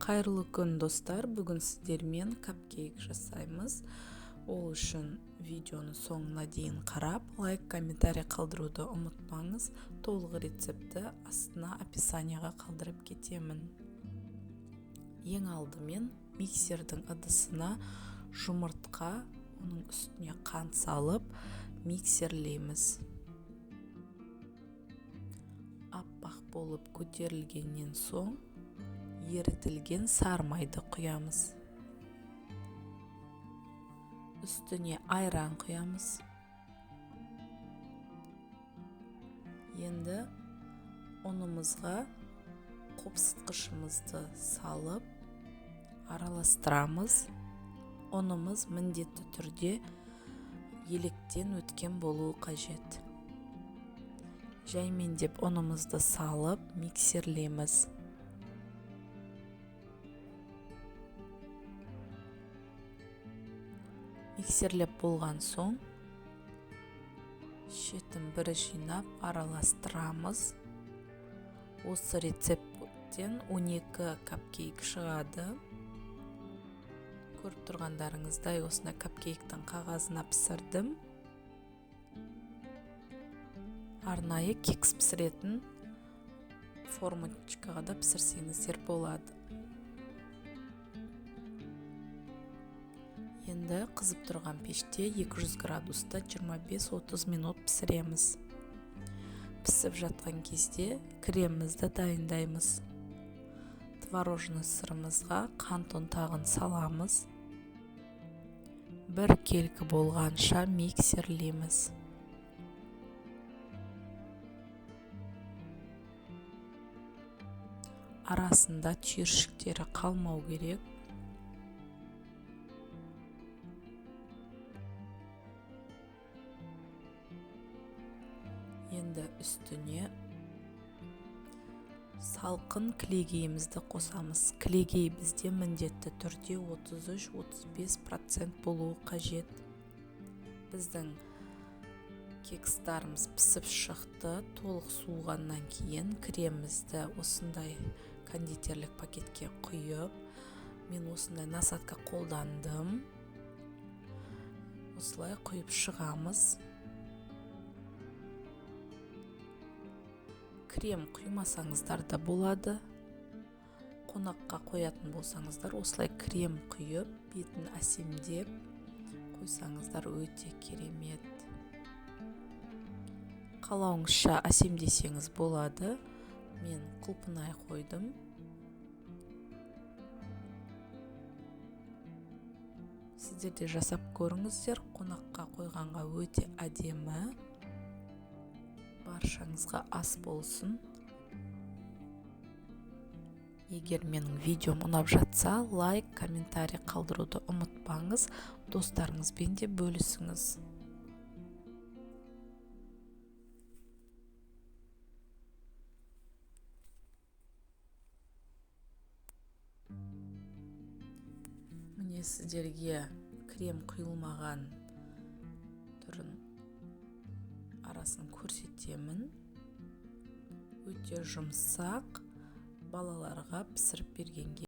Қайырлы күн достар, бүгін сіздермен капкейк жасаймыз. Ол үшін видеоны соңына дейін қарап, лайк, комментарий қалдыруды ұмытпаңыз. Толық рецепті астына описанияға қалдырып кетемін. Ең алдымен миксердің ыдысына жұмыртқа, оның үстіне қант салып миксерлейміз. Аппақ болып көтерілгеннен соң ерітілген сары майды құямыз. Үстіне айран құямыз. Енді ұнымызға қопсытқышымызды салып араластырамыз. Ұнымыз міндетті түрде електен өткен болуы қажет. Жаймендеп ұнымызды салып миксерлейміз. Миксерлеп болған соң шетін бір жинап араластырамыз. Осы рецепттен 12 капкейк шығады. Көріп тұрғандарыңыздай осындай капкейктің қағазына пісірдім. Арнайы кекс пісіретін формочкаға да пісірсеңіздер болады. Енді қызып тұрған пеште 200 градуста 25-30 минут пісіреміз. Пісіп жатқан кезде кремімізді дайындаймыз. Творожный сырымызға қант ұнтағын саламыз. Бір келкі болғанша миксерлейміз. Арасында түйіршіктері қалмау керек. Енді үстіне салқын кілегейімізді қосамыз. Кілегей бізде міндетті түрде 33-35% болуы қажет. Біздің кекстарымыз пісіп шықты. Толық суығаннан кейін кремімізді осындай кондитерлік пакетке құйып, мен осындай насадка қолдандым. Осылай құйып шығамыз. Крем құймасаңыздар да болады. Қонаққа қоятын болсаңыздар, осылай крем құйып, бетін әсемдеп қойсаңыздар өте керемет. Қалауыңызша әсемдесеңіз болады. Мен құлпынай қойдым. Сіздер де жасап көріңіздер. Қонаққа қойғанға өте әдемі. Баршаңызға ас болсын. Егер менің видеом ұнап жатса, лайк, комментарий қалдыруды ұмытпаңыз. Достарыңызбен де бөлісіңіз. Міне сіздерге крем құйылмаған түрін арасын көрсетемін. Өте жұмсақ, балаларға пісіріп бергенге